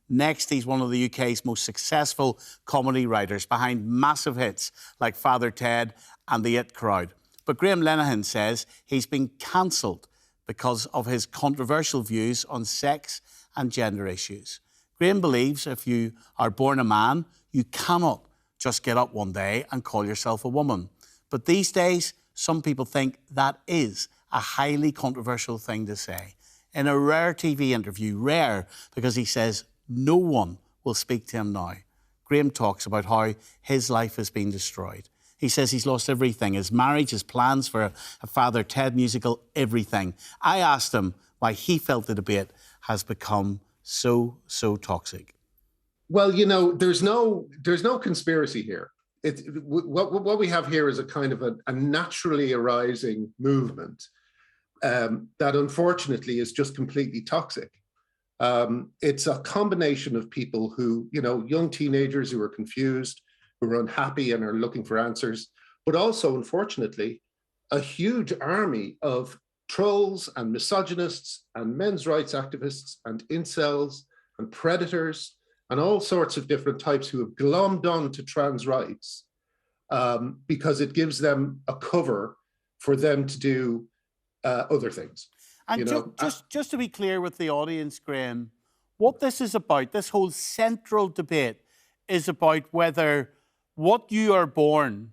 Next, he's one of the UK's most successful comedy writers, behind massive hits like Father Ted and The It Crowd. But Graham Linehan says he's been cancelled because of his controversial views on sex and gender issues. Graham believes if you are born a man, you cannot just get up one day and call yourself a woman. But these days, some people think that is a highly controversial thing to say. In a rare TV interview, rare because he says no one will speak to him now, Graham talks about how his life has been destroyed. He says he's lost everything, his marriage, his plans for a Father Ted musical, everything. I asked him why he felt the debate has become so toxic. Well, you know, there's no conspiracy here. What we have here is a kind of a naturally arising movement that unfortunately is just completely toxic. It's a combination of people who, you know, young teenagers who are confused, who are unhappy and are looking for answers, but also, unfortunately, a huge army of trolls and misogynists and men's rights activists and incels and predators and all sorts of different types who have glommed on to trans rights because it gives them a cover for them to do other things. And you know, just to be clear with the audience, Graham, what this is about, this whole central debate is about whether what you are born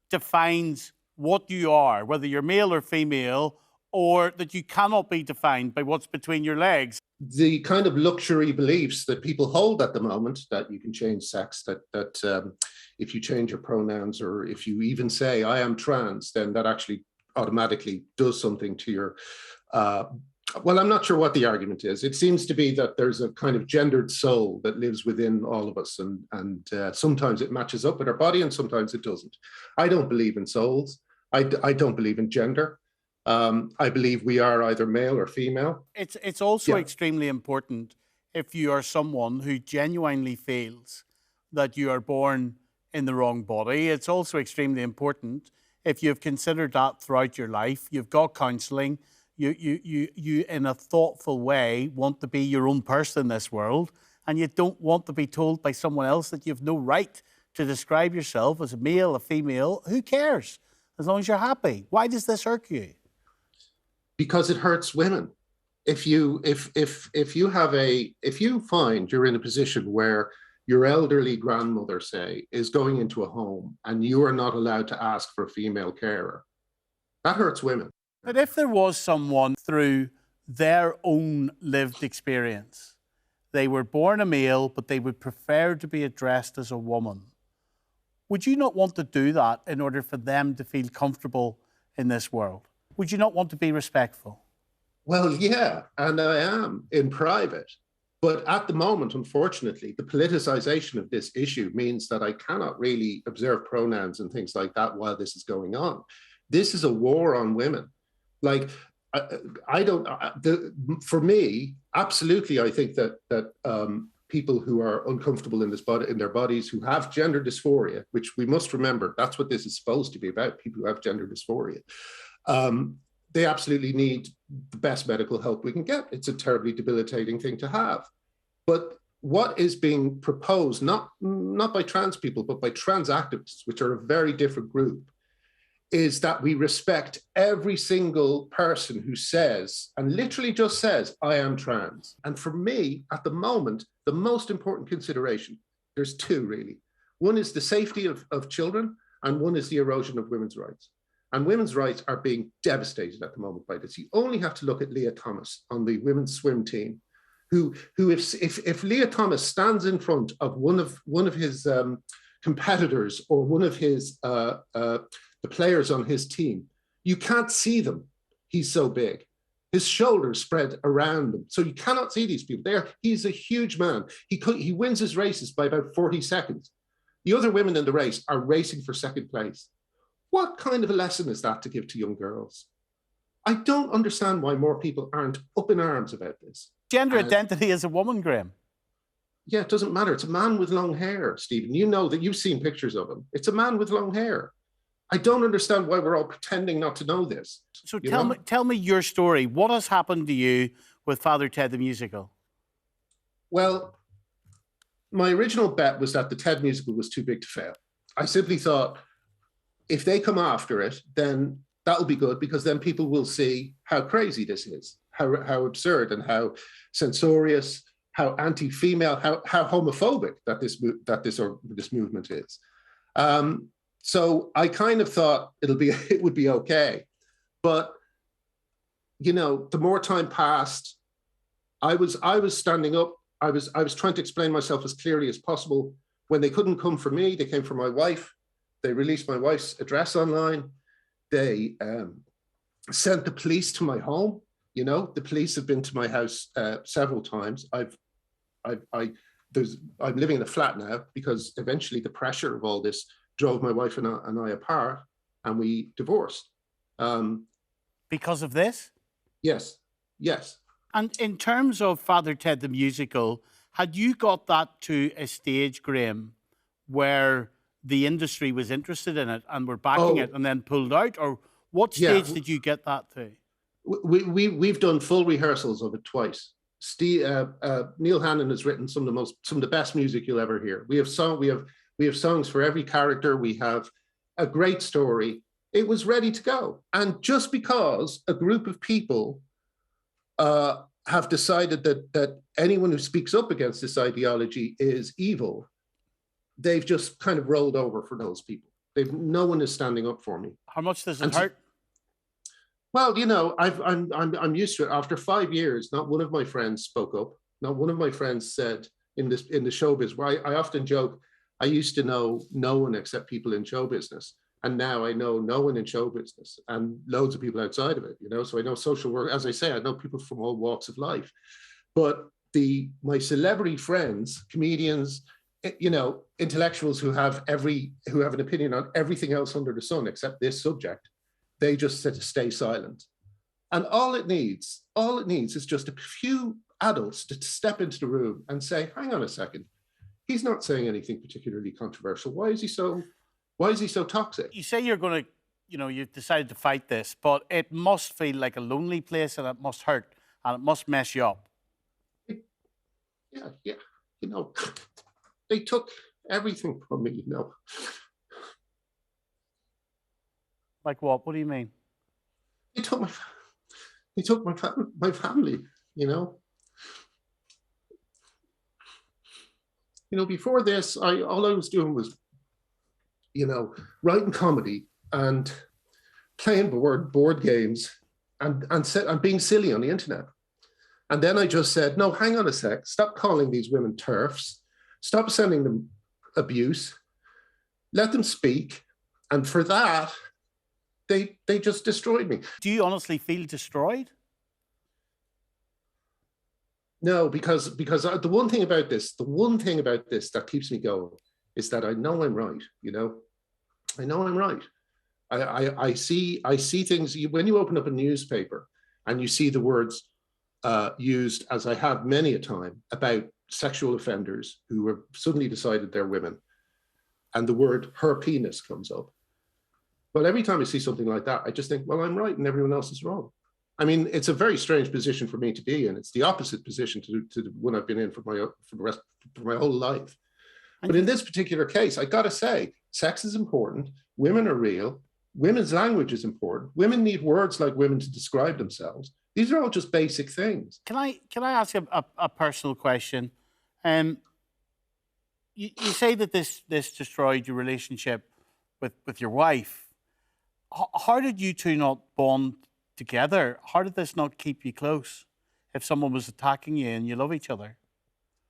defines what you are, whether you're male or female, or that you cannot be defined by what's between your legs. The kind of luxury beliefs that people hold at the moment, that you can change sex, that if you change your pronouns, or if you even say, I am trans, then that actually automatically does something to your, well, I'm not sure what the argument is. It seems to be that there's a kind of gendered soul that lives within all of us, and sometimes it matches up with our body and sometimes it doesn't. I don't believe in souls. I don't believe in gender. I believe we are either male or female. It's also extremely important if you are someone who genuinely feels that you are born in the wrong body. It's also extremely important if you've considered that throughout your life, you've got counselling, you in a thoughtful way want to be your own person in this world, and you don't want to be told by someone else that you have no right to describe yourself as a male, a female. Who cares? As long as you're happy. Why does this irk you? Because it hurts women. If you find you're in a position where your elderly grandmother, say, is going into a home and you are not allowed to ask for a female carer, that hurts women. But if there was someone through their own lived experience, they were born a male, but they would prefer to be addressed as a woman, would you not want to do that in order for them to feel comfortable in this world? Would you not want to be respectful? Well, yeah, and I am in private. But at the moment, unfortunately, the politicization of this issue means that I cannot really observe pronouns and things like that while this is going on. This is a war on women. Like, for me, absolutely, I think that people who are uncomfortable in their bodies, who have gender dysphoria, which we must remember, that's what this is supposed to be about, people who have gender dysphoria. They absolutely need the best medical help we can get. It's a terribly debilitating thing to have. But what is being proposed, not by trans people, but by trans activists, which are a very different group, is that we respect every single person who says, and literally just says, I am trans. And for me, at the moment, the most important consideration, there's two really. One is the safety of children, and one is the erosion of women's rights. And women's rights are being devastated at the moment by this. You only have to look at Leah Thomas on the women's swim team, who if Leah Thomas stands in front of one of his competitors or one of his the players on his team, you can't see them. He's so big. His shoulders spread around them, so you cannot see these people. He's a huge man. He wins his races by about 40 seconds. The other women in the race are racing for second place. What kind of a lesson is that to give to young girls? I don't understand why more people aren't up in arms about this. Gender identity as a woman, Graham. Yeah, it doesn't matter. It's a man with long hair, Stephen. You know that, you've seen pictures of him. It's a man with long hair. I don't understand why we're all pretending not to know this. So tell me your story. What has happened to you with Father Ted the musical? Well, my original bet was that the TED musical was too big to fail. I simply thought, if they come after it, then that'll be good, because then people will see how crazy this is, how absurd and how censorious, how anti-female, how homophobic that this movement is. So I kind of thought it would be okay, but the more time passed, I was standing up. I was trying to explain myself as clearly as possible. When they couldn't come for me, they came for my wife. They released my wife's address online. They sent the police to my home. The police have been to my house several times. I'm living in a flat now because eventually the pressure of all this drove my wife and I apart, and we divorced. Because of this? Yes. And in terms of Father Ted the musical, had you got that to a stage, Graham, where the industry was interested in it and were backing it and then pulled out? Or what stage did you get that to? We've done full rehearsals of it twice. Neil Hannon has written some of the best music you'll ever hear. We have songs for every character. We have a great story. It was ready to go. And just because a group of people have decided that anyone who speaks up against this ideology is evil, they've just kind of rolled over for those people. No one is standing up for me. How much does it hurt? Well, I'm used to it. After 5 years, not one of my friends spoke up. Not one of my friends said in the showbiz, where I often joke, I used to know no one except people in show business. And now I know no one in show business and loads of people outside of it, So I know social work. As I say, I know people from all walks of life. But my celebrity friends, comedians, intellectuals who have an opinion on everything else under the sun except this subject, they just said to stay silent. And all it needs is just a few adults to step into the room and say, hang on a second, he's not saying anything particularly controversial. Why is he so toxic? You say you're going to, you've decided to fight this, but it must feel like a lonely place, and it must hurt, and it must mess you up. Yeah. They took everything from me, Like what? What do you mean? They took my family, Before this, all I was doing was, writing comedy and playing board games and being silly on the internet. And then I just said, no, hang on a sec. Stop calling these women TERFs. Stop sending them abuse. Let them speak. And for that, they just destroyed me. Do you honestly feel destroyed? No, because the one thing about this that keeps me going is that I know I'm right. I know I'm right. I see things. When you open up a newspaper and you see the words used, as I have many a time, about sexual offenders who have suddenly decided they're women, and the word "her penis" comes up. Well, every time I see something like that, I just think, well, I'm right and everyone else is wrong. I mean, it's a very strange position for me to be in. It's the opposite position to the one I've been in for my whole life. But in this particular case, I got to say, sex is important. Women are real. Women's language is important. Women need words like women to describe themselves. These are all just basic things. Can I ask you a personal question? You say that this destroyed your relationship with your wife. How did you two not bond together? How did this not keep you close if someone was attacking you and you love each other?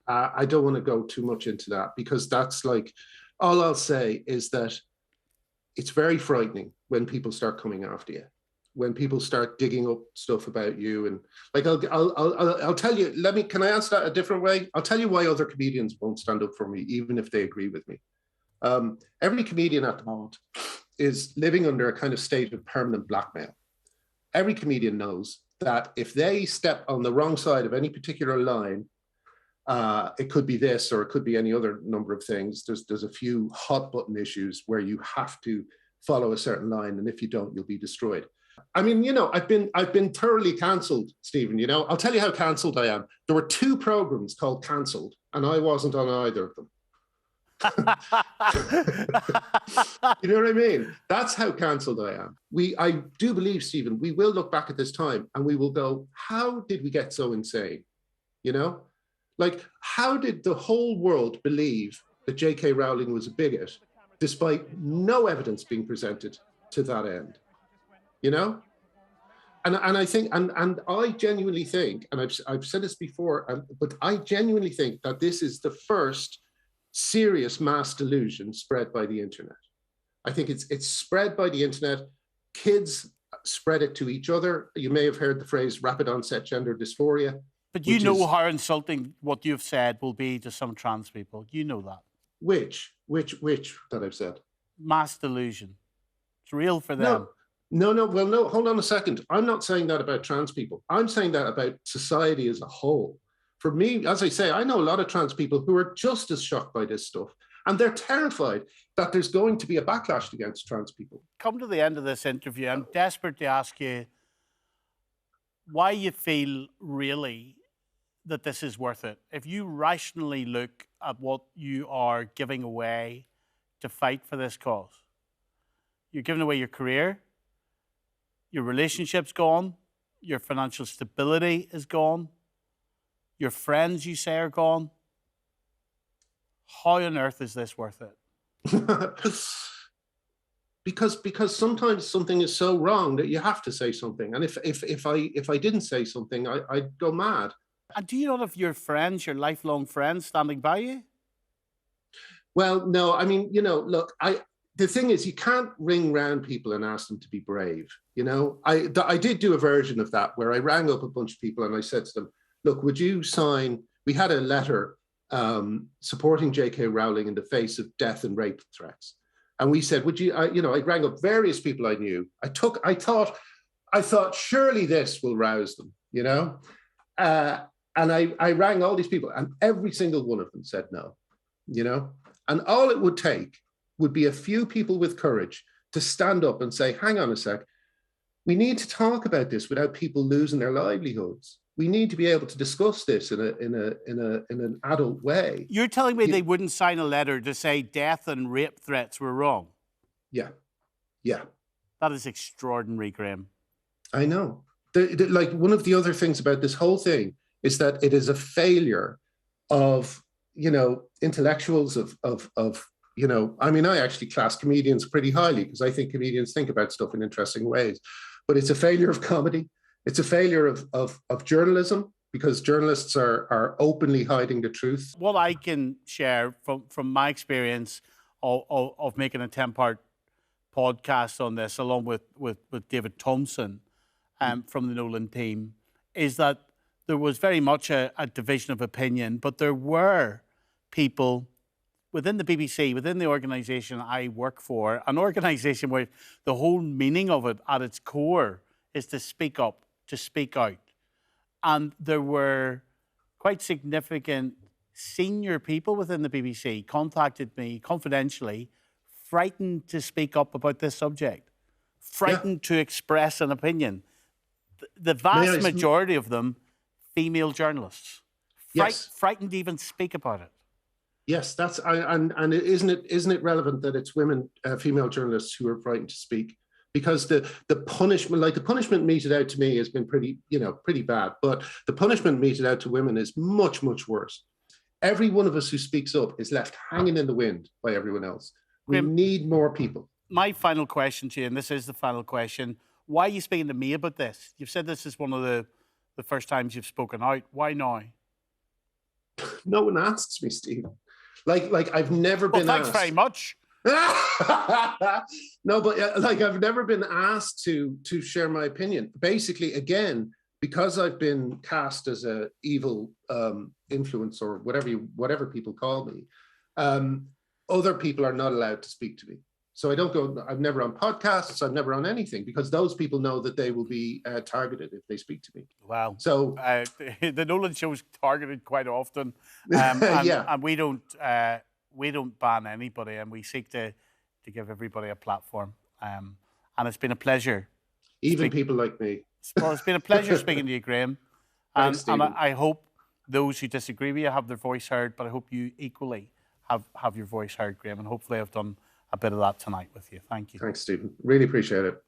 I don't want to go too much into that, because that's like, all I'll say is that it's very frightening when people start coming after you, when people start digging up stuff about you. And like, I'll tell you, can I answer that a different way? I'll tell you why other comedians won't stand up for me, even if they agree with me. Every comedian at the moment is living under a kind of state of permanent blackmail. Every comedian knows that if they step on the wrong side of any particular line, it could be this, or it could be any other number of things. There's a few hot button issues where you have to follow a certain line, and if you don't, you'll be destroyed. I mean, I've been thoroughly cancelled, Stephen. I'll tell you how cancelled I am. There were 2 programs called Cancelled and I wasn't on either of them. You know what I mean? That's how cancelled I am. I do believe, Stephen, we will look back at this time and we will go, how did we get so insane? You know, like, how did the whole world believe that J.K. Rowling was a bigot, despite no evidence being presented to that end? You know, and I think, and I genuinely think, and I've said this before, but I genuinely think that this is the first serious mass delusion spread by the internet. I think it's spread by the internet. Kids spread it to each other. You may have heard the phrase rapid onset gender dysphoria. But you know how insulting what you've said will be to some trans people. You know that. Which that I've said? Mass delusion. It's real for them. No. Well, no, hold on a second. I'm not saying that about trans people. I'm saying that about society as a whole. For me, as I say, I know a lot of trans people who are just as shocked by this stuff. And they're terrified that there's going to be a backlash against trans people. Come to the end of this interview. I'm desperate to ask you why you feel really that this is worth it. If you rationally look at what you are giving away to fight for this cause, you're giving away your career, your relationship's gone, your financial stability is gone, your friends, you say, are gone. How on earth is this worth it? Because sometimes something is so wrong that you have to say something. And if I didn't say something, I'd go mad. And do you not have your friends, your lifelong friends, standing by you? Well, no. I mean, you know, look, the thing is, you can't ring round people and ask them to be brave. You know, I did do a version of that where I rang up a bunch of people and I said to them, look, would you sign? We had a letter supporting J.K. Rowling in the face of death and rape threats. And we said, would you, I rang up various people I knew. I thought surely this will rouse them, you know? And I rang all these people and every single one of them said no, you know? And all it would take would be a few people with courage to stand up and say, hang on a sec, we need to talk about this without people losing their livelihoods. We need to be able to discuss this in an adult way. You're telling me they wouldn't sign a letter to say death and rape threats were wrong? Yeah. That is extraordinary, Graham. I know. Like, one of the other things about this whole thing is that it is a failure of, you know, intellectuals of you know, I mean, I actually class comedians pretty highly because I think comedians think about stuff in interesting ways, but it's a failure of comedy. It's a failure of journalism because journalists are openly hiding the truth. What I can share from my experience of making a 10-part podcast on this, along with David Thompson from the Nolan team, is that there was very much a division of opinion, but there were people within the BBC, within the organisation I work for, an organisation where the whole meaning of it at its core is to speak up, to speak out. And there were quite significant senior people within the BBC contacted me confidentially, frightened to speak up about this subject, frightened to express an opinion. The vast majority of them, female journalists, frightened to even speak about it. Yes, that's and isn't it relevant that it's women, female journalists who are frightened to speak? Because the punishment meted out to me has been pretty bad, but the punishment meted out to women is much, much worse. Every one of us who speaks up is left hanging in the wind by everyone else. We need more people. My final question to you, and this is the final question, why are you speaking to me about this? You've said this is one of the first times you've spoken out. Why now? No one asks me, Steve. Like I've never been asked. Thanks very much. No, but like I've never been asked to share my opinion. Basically, again, because I've been cast as a evil influence or whatever people call me, other people are not allowed to speak to me. So I'm never on podcasts, I'm never on anything, because those people know that they will be targeted if they speak to me. Wow. So the Nolan show's targeted quite often. And we don't ban anybody, and we seek to give everybody a platform. And it's been a pleasure. Even people like me. Well, it's been a pleasure speaking to you, Graham. Thanks, and I hope those who disagree with you have their voice heard, but I hope you equally have your voice heard, Graham, and hopefully I've done a bit of that tonight with you. Thank you. Thanks, Stephen. Really appreciate it.